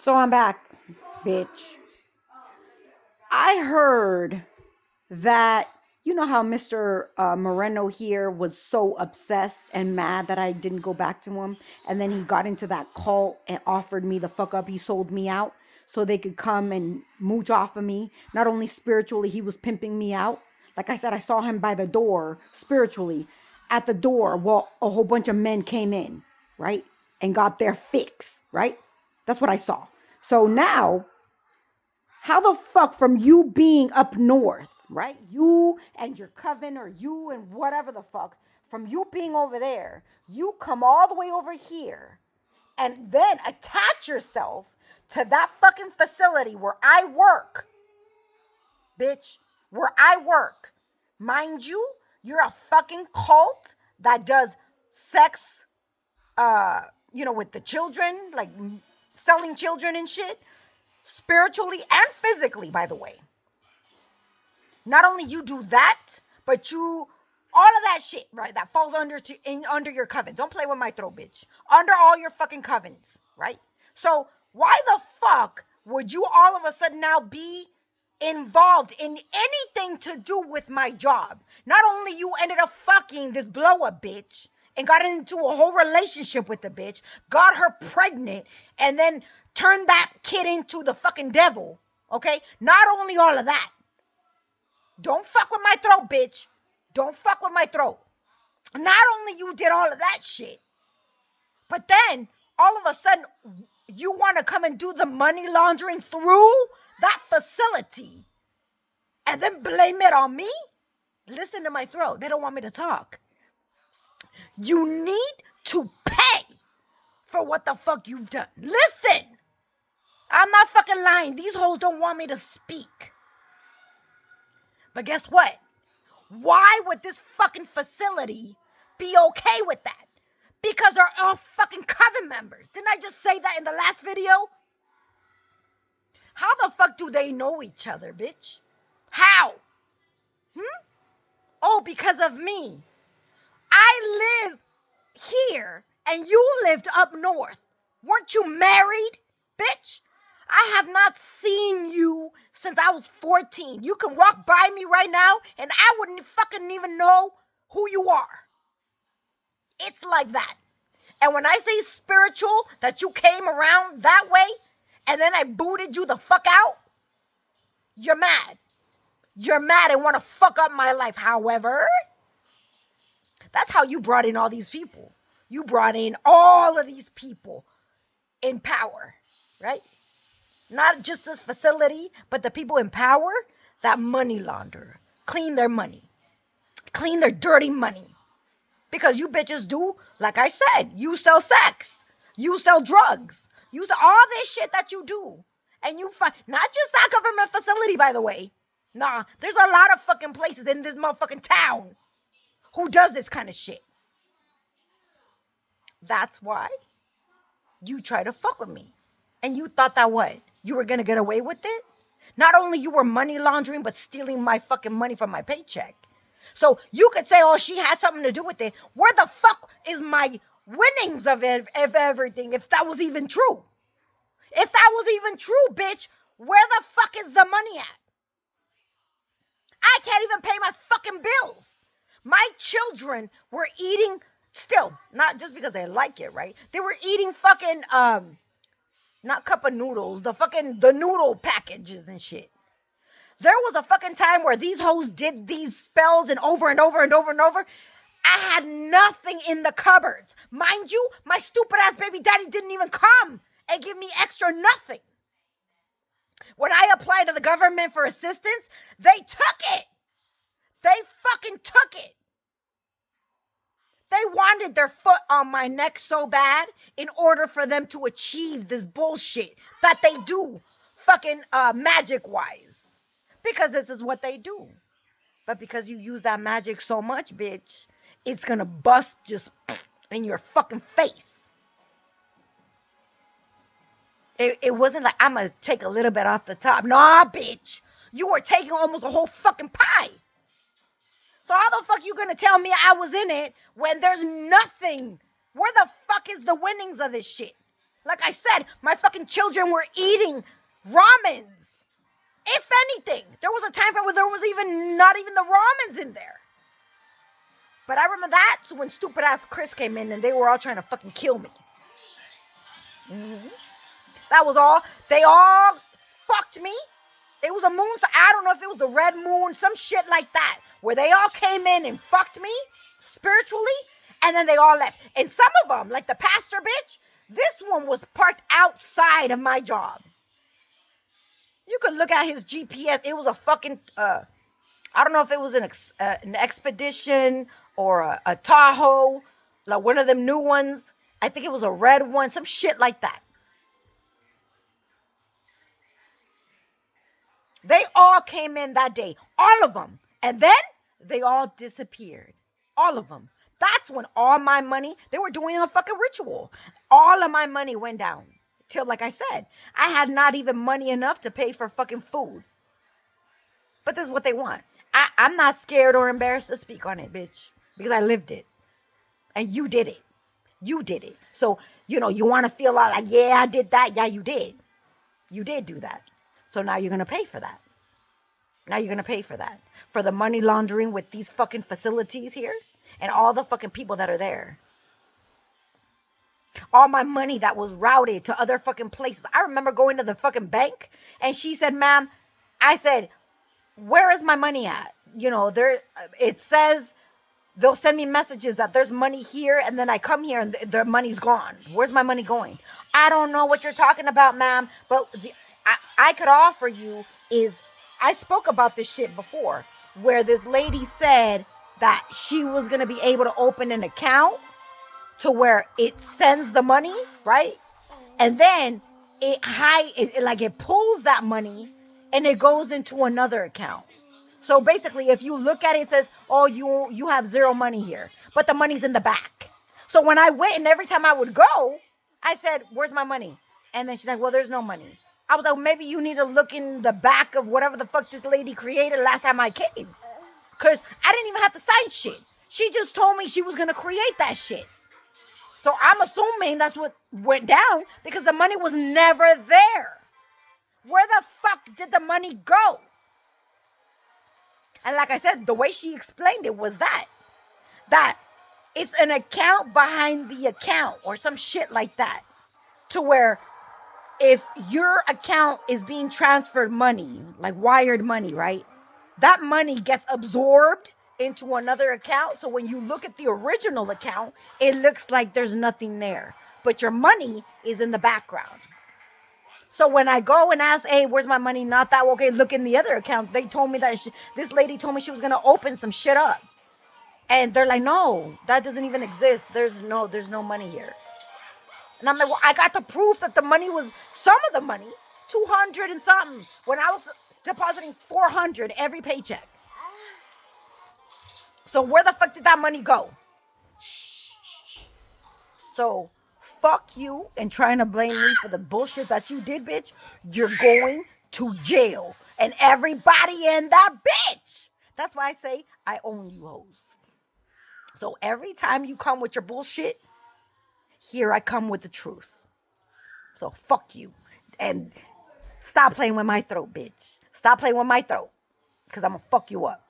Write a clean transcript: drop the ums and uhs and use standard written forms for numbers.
So I'm back, bitch. I heard that you know how Mr. Moreno here was so obsessed and mad that I didn't go back to him, and then he got into that cult and offered me the fuck up. He sold me out so they could come and mooch off of me. Not only spiritually, he was pimping me out. Like I said, I saw him by the door spiritually at the door while a whole bunch of men came in, right, and got their fix, right. That's what I saw. So now, how the fuck from you being up north, right? You and your coven or you and whatever the fuck, from you being over there, you come all the way over here and then attach yourself to that fucking facility where I work, bitch, where I work. Mind you, you're a fucking cult that does sex, with the children, like selling children and shit, spiritually and physically, by the way. Not only you do that, but you all of that shit, right? That falls under your coven. Don't play with my throat, bitch. Under all your fucking covens, right? So why the fuck would you all of a sudden now be involved in anything to do with my job? Not only you ended up fucking this blow up bitch and got into a whole relationship with the bitch, got her pregnant, and then turned that kid into the fucking devil. Okay? Not only all of that. Don't fuck with my throat, bitch. Don't fuck with my throat. Not only you did all of that shit, but then all of a sudden you want to come and do the money laundering through that facility and then blame it on me? Listen to my throat. They don't want me to talk. You need to pay for what the fuck you've done. Listen. I'm not fucking lying. These hoes don't want me to speak. But guess what? Why would this fucking facility be okay with that? Because they're all fucking coven members. Didn't I just say that in the last video? How the fuck do they know each other, bitch? How? Oh, because of me. I live here and you lived up north. Weren't you married, bitch? I have not seen you since I was 14. You can walk by me right now and I wouldn't fucking even know who you are. It's like that. And when I say spiritual, that you came around that way and then I booted you the fuck out, you're mad. You're mad and want to fuck up my life. However, that's how you brought in all these people. You brought in all of these people in power, right? Not just this facility, but the people in power that money launder, clean their money, clean their dirty money. Because you bitches do, like I said, you sell sex, you sell drugs, you sell all this shit that you do. And you find, not just that government facility, by the way. Nah, there's a lot of fucking places in this motherfucking town who does this kind of shit. That's why you try to fuck with me. And you thought that what? You were gonna get away with it? Not only you were money laundering, but stealing my fucking money from my paycheck. So you could say, oh, she had something to do with it. Where the fuck is my winnings of everything, if that was even true? If that was even true, bitch, where the fuck is the money at? I can't even pay my fucking bills. My children were eating, still, not just because they like it, right? They were eating fucking, not cup of noodles, the noodle packages and shit. There was a fucking time where these hoes did these spells and over and over and over and over. I had nothing in the cupboards. Mind you, my stupid ass baby daddy didn't even come and give me extra nothing. When I applied to the government for assistance, they took it. They fucking took it. They wanted their foot on my neck so bad in order for them to achieve this bullshit that they do fucking magic-wise. Because this is what they do. But because you use that magic so much, bitch, it's gonna bust just in your fucking face. It wasn't like I'm gonna take a little bit off the top. Nah, bitch. You were taking almost a whole fucking pie. So how the fuck you gonna tell me I was in it when there's nothing? Where the fuck is the winnings of this shit? Like I said, my fucking children were eating ramens. If anything, there was a time frame where there was not even the ramens in there. But I remember that's when stupid ass Chris came in and they were all trying to fucking kill me. Mm-hmm. That was all. They all fucked me. It was a moon, so I don't know if it was the red moon, some shit like that, where they all came in and fucked me spiritually, and then they all left. And some of them, like the pastor bitch, this one was parked outside of my job. You could look at his GPS. It was a fucking, I don't know if it was an Expedition or a Tahoe, like one of them new ones. I think it was a red one, some shit like that. They all came in that day, all of them. And then they all disappeared, all of them. That's when all my money, they were doing a fucking ritual. All of my money went down. Till, like I said, I had not even money enough to pay for fucking food. But this is what they want. I'm not scared or embarrassed to speak on it, bitch. Because I lived it. And you did it. You did it. So, you want to feel like, yeah, I did that. Yeah, you did. You did do that. So now you're going to pay for that. Now you're going to pay for that. For the money laundering with these fucking facilities here. And all the fucking people that are there. All my money that was routed to other fucking places. I remember going to the fucking bank. And she said, ma'am, I said, where is my money at? It says they'll send me messages that there's money here. And then I come here and their money's gone. Where's my money going? I don't know what you're talking about, ma'am. But I could offer you is, I spoke about this shit before, where this lady said that she was going to be able to open an account to where it sends the money, right? And then it pulls that money and it goes into another account. So basically, if you look at it, it says, oh, you have zero money here, but the money's in the back. So when I went and every time I would go, I said, where's my money? And then she's like, well, there's no money. I was like, maybe you need to look in the back of whatever the fuck this lady created last time I came. Because I didn't even have to sign shit. She just told me she was going to create that shit. So I'm assuming that's what went down because the money was never there. Where the fuck did the money go? And like I said, the way she explained it was that it's an account behind the account or some shit like that. To where if your account is being transferred money, like wired money, right? That money gets absorbed into another account. So when you look at the original account, it looks like there's nothing there. But your money is in the background. So when I go and ask, hey, where's my money? Not that, okay, look in the other account. They told me that this lady told me she was going to open some shit up. And they're like, no, that doesn't even exist. There's no money here. And I'm like, well, I got the proof that the money was, some of the money, 200 and something. When I was depositing 400 every paycheck. So where the fuck did that money go? So fuck you and trying to blame me for the bullshit that you did, bitch. You're going to jail. And everybody in that bitch. That's why I say I own you hoes. So every time you come with your bullshit, here I come with the truth. So fuck you. And stop playing with my throat, bitch. Stop playing with my throat. Because I'm going to fuck you up.